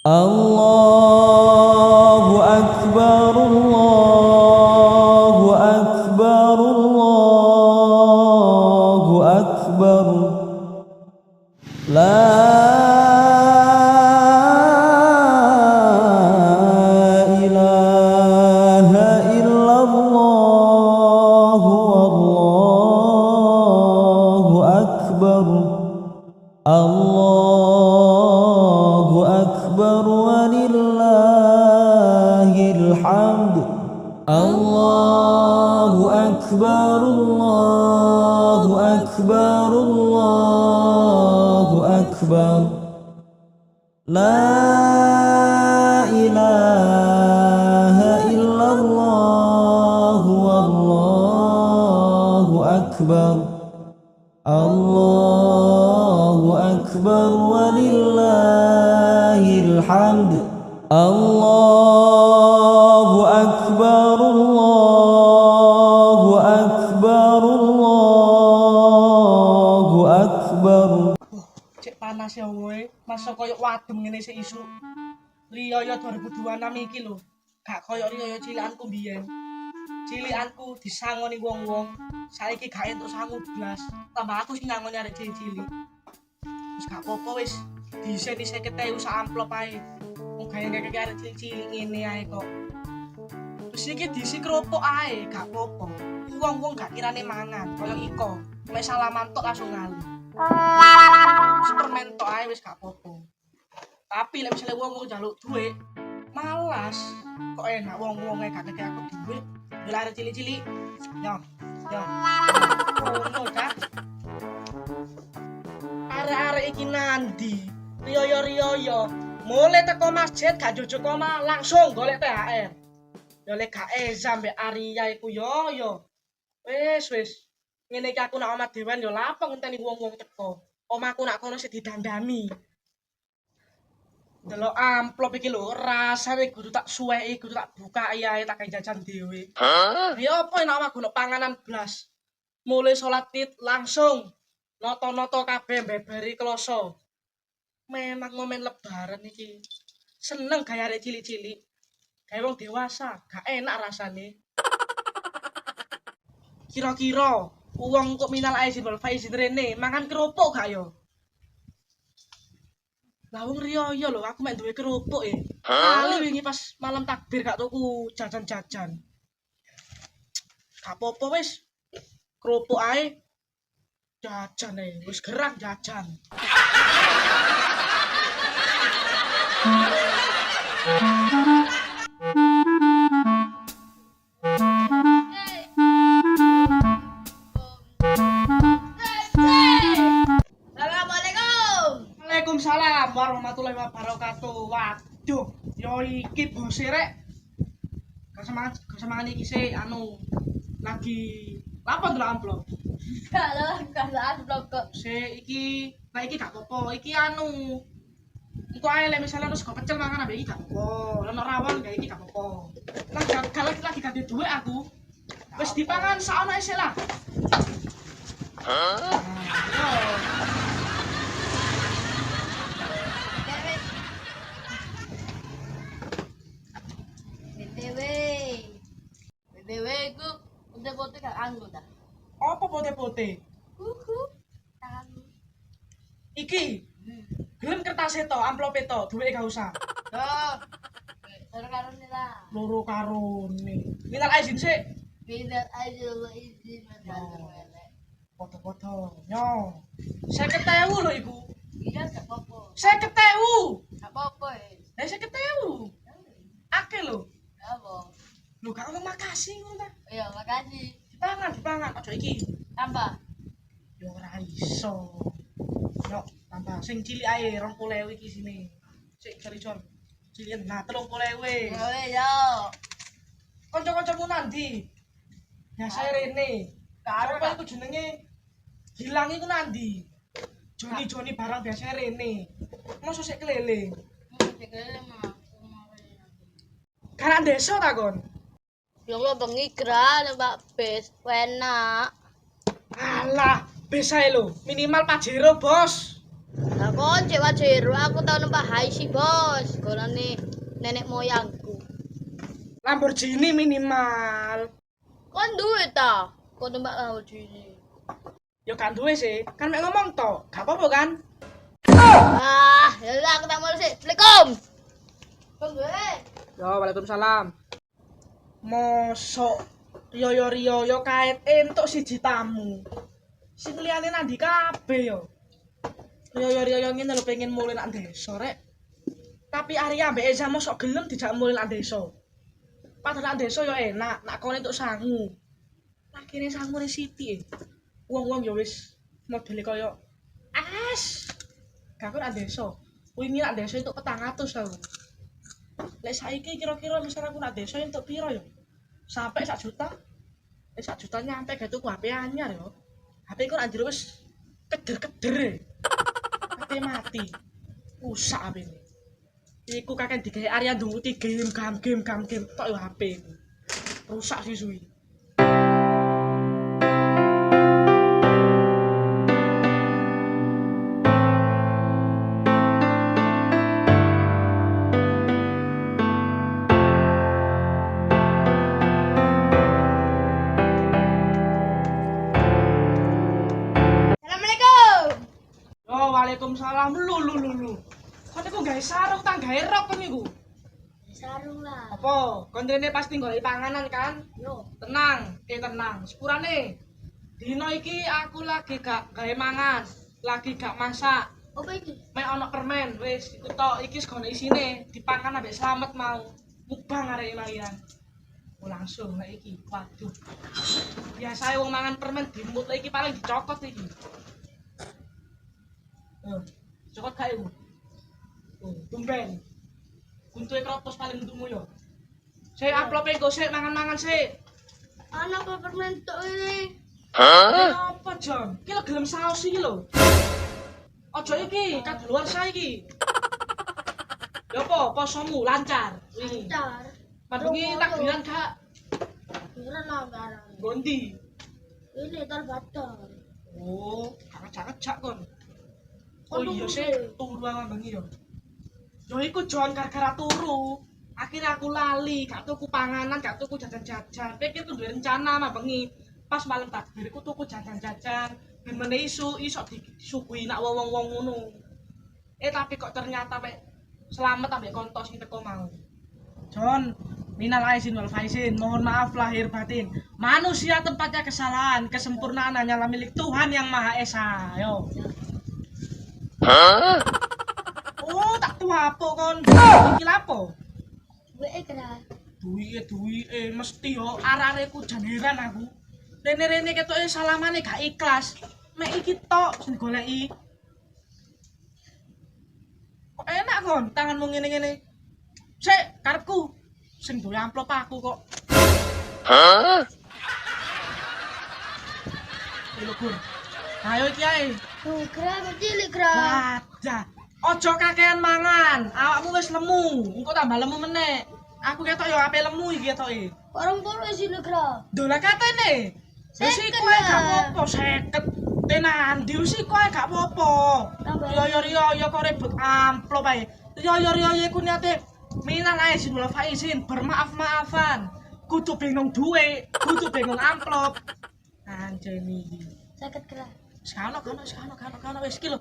Allahu Akbar, Allahu Akbar, Allahu Akbar. La ilaha illallah, Allahu Akbar. Allahu Akbar walillahil hamd. Allahu Akbar, Allahu Akbar, Allahu Akbar. La ilaha illallah, Allahu Akbar. Allahu Akbar walillahil hamd. Allahu Akbar, Allahu Akbar, Allahu Akbar. Cek panas ya woy, masa koyok wadem ngene sik isu. Riyaya 2026 iki lho, gak koyok riyaya cilikanku mbiyen. Cilikanku disangoni wong-wong, saiki gak entuk sangu blas. Tambah aku sing ngangoni arek cilik-cilik. Wis gak apa-apa wis, diseni 50.000 sak amplop ae. Wong gaya-gaya arek cilik-cilik ngene ae kok. Terus iki diisi kerupuk ae, gak apa-apa. Wong-wong gak kirane mangan, koyo iko. Mek salaman tok langsung ngali. Permen tok ae wis gak apa-apa. Tapi lek misale wong-wong njaluk dhuwit, malas. Kok enak wong-wong gak ngekek aku dhuwit. Lha arek cilik-cilik. Yo. Ngono ta. Arek-arek iki nandi? Riyo-riyo. Mulai teko masjid gak jujug omah langsung golek THR. Ya lek gak sampe Arya iku yo. Wis. Ngene iki aku nak omah dewan yo lapo ngenteni wong-wong teko. Omahku nak kono sik didandani. Delok amplop iki lho, rasane kudu tak suweki, kudu tak buka ae tak gawe jajan dhewe. Ya apa enak omahku nek panganan blas. Mulai salat Id langsung noto-noto kabeh mbebari kloso. Memang momen lebaran iki. Seneng gaya arek cilik-cilik. Gawe wong dewasa, gak enak rasane. Kira-kira wong kok minal aizin wal faizin rene mangan kerupuk gak yo? Lah wong riyo lho, aku mek duwe kerupuk kali wingi pas malam takbir gak tuku jajan-jajan. Gak apa-apa wis. Kerupuk ae. Jajan wis gerang jajan. Waalaikumsalam warahmatullahi wabarakatuh. Waduh, yo iki bose rek. Kesemangan iki sik lagi lapo ndelok amplop. Gak amplop kok. Sik iki, nah iki gak apa-apa. Iki engko ae lek misale terus go pecel mangan ambek iki gak apa-apa. Lan rawon gak iki gak apa-apa. Lah lagi gak duwe aku. Wis dipangan sak ono isih lah. BTW ku udah foto gak anggo dah. Apa pote-pote? Iki. Gelem kertas to, amplop to, duwe gak usah. Loro karone lah. Loro karone. Minal aizin sik. Minal aizin wa izin madal. Foto-foto. Nyo. 50.000 lho iku. Iya gak apa-apa. 50.000. Gak apa-apa. Lah 50.000. Akeh lho. Apa? Lho gak ngomong makasih ngono ta. Iya, makasih. Dipangan. Aja iki. Tambah. Yo ora iso. Yo tambah sing cilik ae 20.000 iki sini. Sik Jon. Cilik nah 30.000. Yo. Kanca-kancamu nandi? Biasae rene. Karo apa iku jenenge? Gilang iku nandi? Joni barang biasae rene. Mosok sik keliling. Karena desa ta kon? Yo bengi gra Mbak Bes, enak. Alah, bis ae lho, minimal Pajero, Bos. Lah kon cek wajar, aku tau numpak Haisi, Bos. Golane nenek moyangku. Lamborghini minimal. Kon duwe ta? Kon numpak Lamborghini. Ya kan duwe sih, kan mek ngomong to, gak apa-apa kan? Ya udah aku tak mau sih. Assalamualaikum. Kon duwe. Yo, waalaikumsalam. Mosok riyo kait entuk siji tamu. Sing liyane nandi kabeh yo. Riyo ngene lho pengen mulih nang desa rek. Tapi Arya mbek Eza mosok gelem dijak mulih nang desa. Padahal nang desa yo enak, nak kon entuk sangu. Lakine sangune sithik. Wong-wong yo wis modele kaya gak nang desa. Wingi nang desa entuk 400 tau. Lek saiki kira-kira misal aku nak desa entuk piro ya? Sampai 1 juta. 1 juta nyampe gak tuku HP anyar ya. HP ku nak jero wis keder-keder. HP mati. Rusak HP ini. Iku kakek digawe Arya ndunguti game tok yo HP ku. Rusak sih suwi. Waalaikumsalam. Lu. Kon iku gawe sarung ta gawe rok kon niku. Sarung lah. Apa? Kon rene pasti golek panganan kan? Yo. Tenang. Sepurane. Dino iki aku lagi gak gawe mangan, lagi gak masak. Apa iki? Mek ana permen, wis iku tok iki segone isine, dipangan ambek slamet mau. Mukbang arek layan. Oh langsung lek iki. Waduh. Biasae wong mangan permen dimut iki paling dicokot iki. Cokot kae ku. Tumben. Kuntuke kropos paling untukmu yo. Sik amplope engko sik mangan-mangan sik. Ana apa permen tok ini? Apa Jon? Ki lho gelem saus iki lho. Aja iki, kaduluan saiki. Ya apa posomu lancar wingi? Lancar. Madungi takbiran gak? Kira langgaran. Gondi. Ini terbatal. Oh, kacak kon. Oh iya sih, turu awak bengi yo. Yo iku Jon gara-gara turu. Akhirnya aku lali, gak tuku panganan, gak tuku jajan-jajan. Pikir ku duwe rencana mah bengi. Pas malam takbir ku tuku jajan-jajan. Ben meneh iso disuguhi nak wong-wong ngono. Tapi kok ternyata mek selamat ambek kontos sing teko mau. Jon, minal aizin wal faizin, mohon maaf lahir batin. Manusia tempatnya kesalahan, kesempurnaan hanyalah milik Tuhan yang Maha Esa. Yo. Oh, tak tuh apa kon? Iki lapo? Duwe kira. Duwe mesti yo arek-arekku jan heran aku. Rene-rene ketoke salamane gak ikhlas. Mek iki tok sing goleki. Kok enak kon tanganmu ngene-ngene. Sik, karepku sing duwe amplop aku kok. Lho, Gur. Ayo iki ae. Kira cilik kira. Wadah. Ojo kakean mangan. Awakmu wis lemu. Engko tambah lemu meneh. Aku ketok yo ape lemu iki ketoke. Orang polo sini kira. Dola katene. Wis iku ae gak apa-apa 50. Tenan, diusi kowe gak apa-apa. Riyo kok ribut amplop ae. Riyo iku niate minal aizin wal faizin, bermaaf-maafan. Kudu bingung duwe, kudu bingung amplop. Anjeni iki. Sakit kira. Sekono wis iki lho.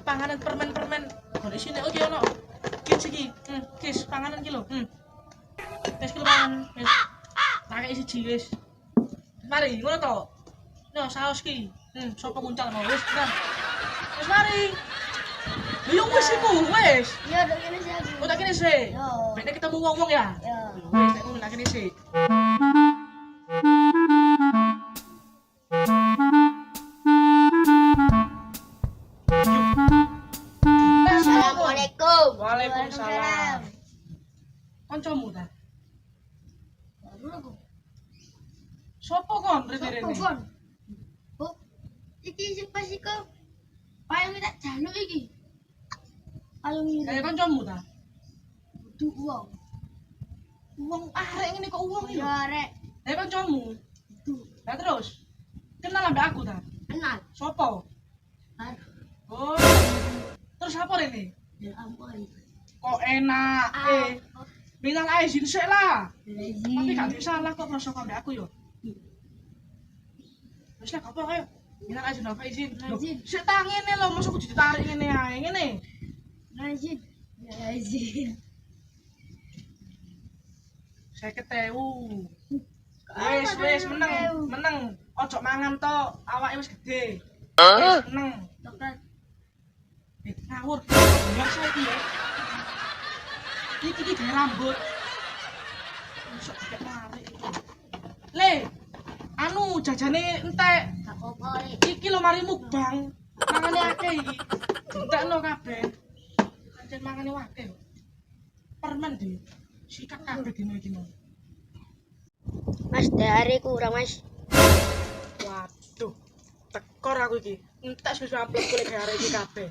Panganan permen. Kok isine oke ono. Kis iki. Kis panganan iki lho. Wis ki pangan. Wis. Tak isi siji wis. Mari, ngono to. Yo saus ki. Sopo nguncal mau wis kan. Wis mari. Yo wis iku, wis. Iya, udah gini sih. Oh, tak kene sih. Yo. Bene ketemu wong-wong ya. Ya. Wis, tak ngono tak kene sih. Assalamualaikum. Waalaikumsalam. Kancamu ta? Sopo kon rene-rene? Kon. Oh, iki sing pas iku. Payung tak jaluk iki. Payung iki. Kayak kancamu ta? Duh uang. Wong arek ngene kok wong iki. Ya rek. Kayak kancamu. Duh, Lah terus kenal ambek aku ta? kenal. Sopo? Aduh. Oh, terus apa ini? Ya ampun. Kok enak minal aizin sik lah. Tapi gak salah kok rasa kok aku yo. Wis lah apa ayo. Minal aizin apa izin? Sik tak ngene lho, mosok kudu ditarik ngene ae ngene. Izin. Ya izin. 50.000. Wis meneng. Ojo mangan to, awake wis gede. Wis meneng. Dokter. Ngawur. Ya saiki ya. Iki gawe rambut. Mosok gede narik iki. Le, anu jajane entek. Gak apa-apa. Iki lho mari mukbang. Mangane akeh iki. Entekno kabeh. Pancen mangane akeh. Permen di. Sikat kabeh dino iki. Mas, dari kurang mas. Waduh. Tekor aku iki. Entek wis amplop kule gawe arek iki kabeh.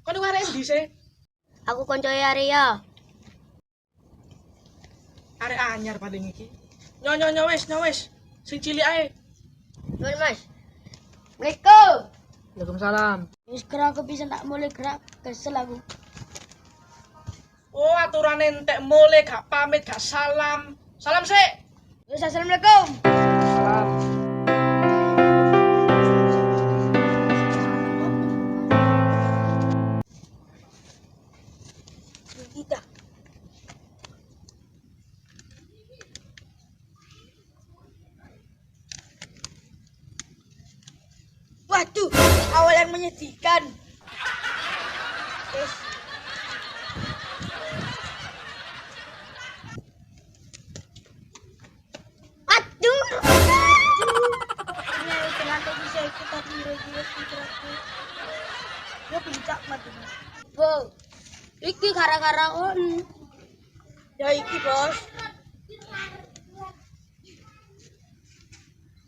Kon arek endi sih? Aku koncoe Arya. Arek anyar paling iki. Nyo wis. Sing cilik ae. Nuwun mas. Assalamualaikum. Waalaikumsalam. Wis gerak aku bisa tak mulai gerak. Kesel aku. Oh, aturane entek mulai gak pamit, gak salam. Salam sik. Wis assalamualaikum. Salam. Kita. Waduh, awal yang menyedihkan. Yes. Aduh. Ini itu lantai bisa ikut tadi kira-kira. Gue pincak mati. Bos. Iki gara-gara on. Ya iki, Bos.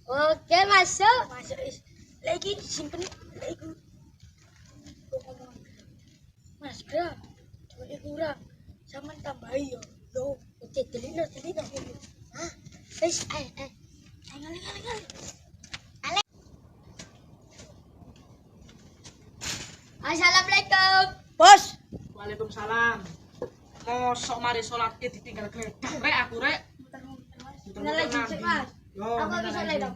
Oke, masuk. Masuk. Lagi simpen lagi. Mas, gerak. Cuma kurang. Sama tambahi yo. Yo, oke, delino. Hah? Wis, ayo. Ngali. Assalamualaikum. Bos. Waalaikumsalam. Mosok mari salat ki ditinggal gledah rek aku rek. Nala cek Mas. Yo, Aku bisa menang lagi lagi. dong.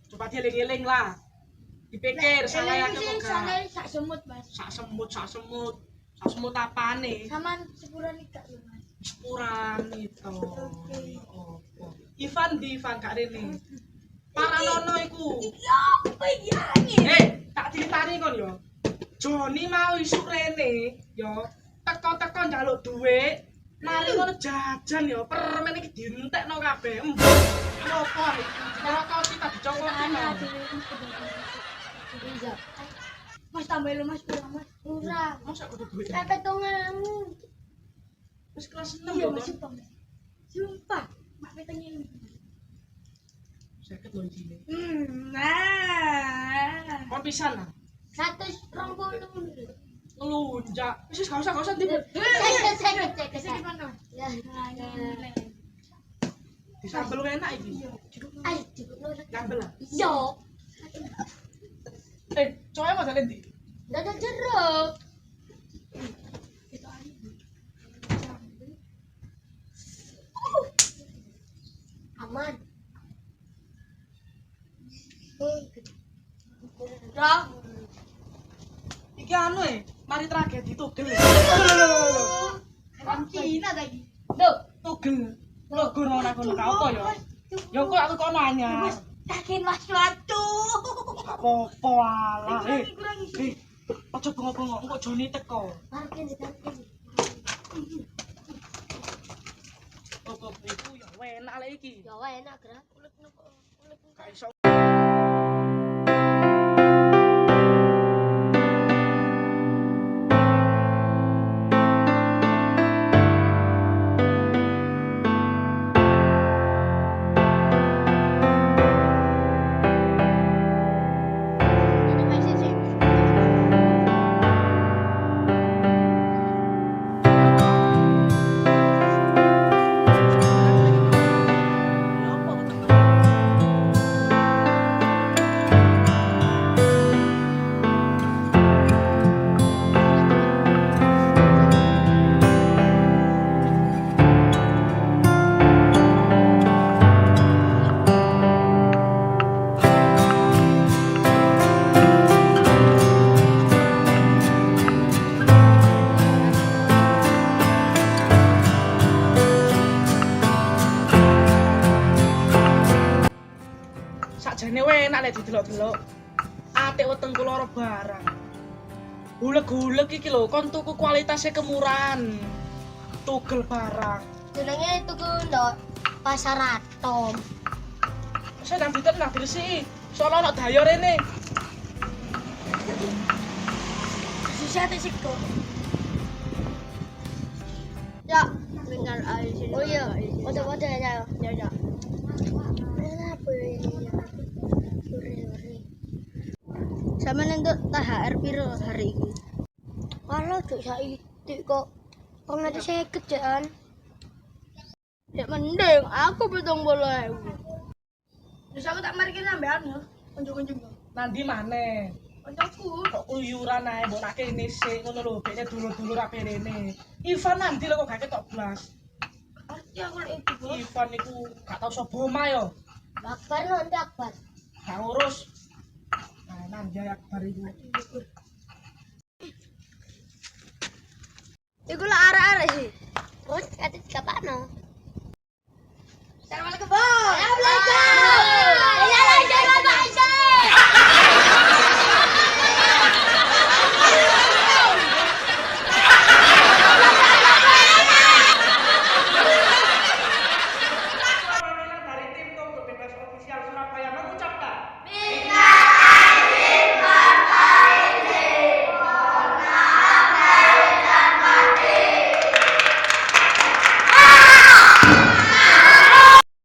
Coba dieling-eling lah. Dipikir salah yang kok Sana gak. sak semut, Mas. Sak semut apane? Saman sebulan ikat ya, Mas. Sepuran itu. Opo. Ivan gak rene. Paranono iku. Iya. Tak ceritani kon yo. Joni mau isuk rene yo. Teko-teko njaluk dhuwit. Mari ngono jajan yo. Permen iki dientekno kabeh. Opo iki? Rokok kita dicongkoki. Iya. Mas tambah lu Mas kurang Mas. Kurang. Masa kudu dhuwit. Pepet tongamu. Wis kelas 6 Iya yo. Mas sumpah. Mak petengin. 50 lho isine. Nah. Kon pisan lah. 120. Ngelunjak. Wis gak usah ndi. Cek mana? Ya. Disambel enak iki. Ayo cukup Sambel lah. Iya. Coy mau jalan ndi? Dadah jeruk. Aman. Rong. Iki anu mari tragedi tugel. Kan Cina tadi. Duh, Tugel. Logo ora kono ka apa ya? Ya kok aku kono anyar. yakin Mas suatu. Apa alah. Aja bengok-bengok engko Joni teko. Parkir. Kok iku ya enak lek iki. Ya wae enak gerak. Kulit. Gak iso arek didelok-delok. Atik wetengku loro barang. Uleg-uleg iki lho, kon tuku kualitasnya kemurahan. Tugel barang. Jenenge tuku ndok pasar atom. Saya nang diten nang diresiki. Soalnya ana daya rene. Susah tuh sih kok. Ya, tinggal air sini. Oh iya, foto-foto ya. Ya. Kenapa ini? Sore. Sama nentuk THR piro hari ini? Kalau cuk saiki kok pengen saya kerjaan. Ya mending aku 70.000. Terus aku tak mari kene ambekan ya. Kunjung-kunjung. Nandi maneh. Kancaku. Kok keluyuran ae mbok nak kene sik ngono lho, bekne dulur-dulur ape rene. Ivan nanti lho kok gak ketok blas. Arti aku lek iki, Bos. Ivan iku gak tau sapa omah yo. Akbar nanti Akbar. Gak ngurus. Nah, nanti Akbar iku. Iku lah arek-arek sih.